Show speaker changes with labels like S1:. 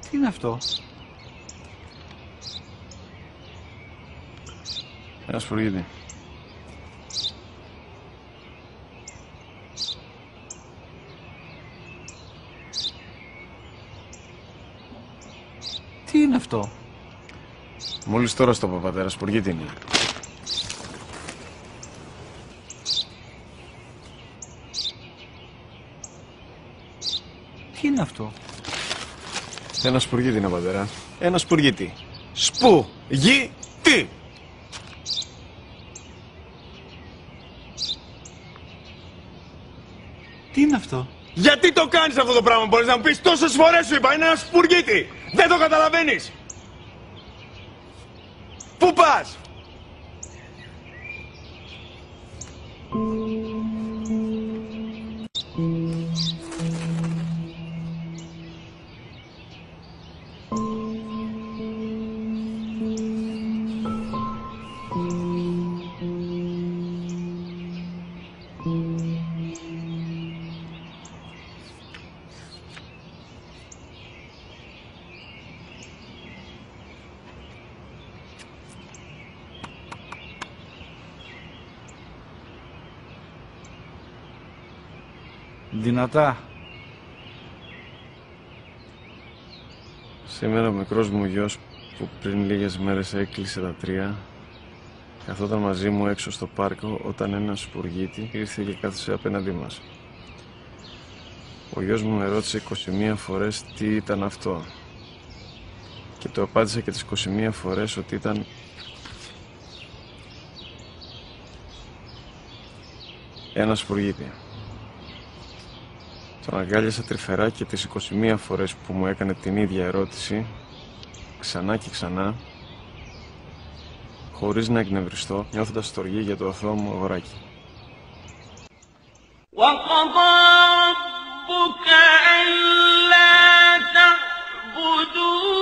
S1: Τι είναι αυτό?
S2: Ένα σπουργίτη.
S1: Τι είναι αυτό?
S2: Μόλις τώρα στο είπα, πατέρα, σπουργίτη είναι.
S1: Τι είναι αυτό?
S2: Ένα σπουργίτη είναι, πατέρα. Ένα σπουργίτη. Σπου-γι-τι!
S1: Τι είναι αυτό?
S2: Γιατί το κάνεις αυτό το πράγμα, μπορείς να μου πεις? Τόσες φορές σου είπα, είναι ένα σπουργίτη! Δεν το καταλαβαίνεις! Πού πας?
S1: Δυνατά.
S2: Σήμερα ο μικρός μου γιος που πριν λίγες μέρες έκλεισε τα 3 καθόταν μαζί μου έξω στο πάρκο όταν ένα σπουργίτη ήρθε και κάθισε απέναντί μας. Ο γιος μου με ρώτησε 21 φορές τι ήταν αυτό και το απάντησα και τις 21 φορές ότι ήταν ένα σπουργίτη. Τον αγκάλιασα τρυφερά και τις 21 φορές που μου έκανε την ίδια ερώτηση, ξανά και ξανά, χωρίς να εκνευριστώ, νιώθοντας στοργή για το αθώο μου αγοράκι.
S3: وَقَضَى رَبُّكَ أَلَّا تَعْبُدُوا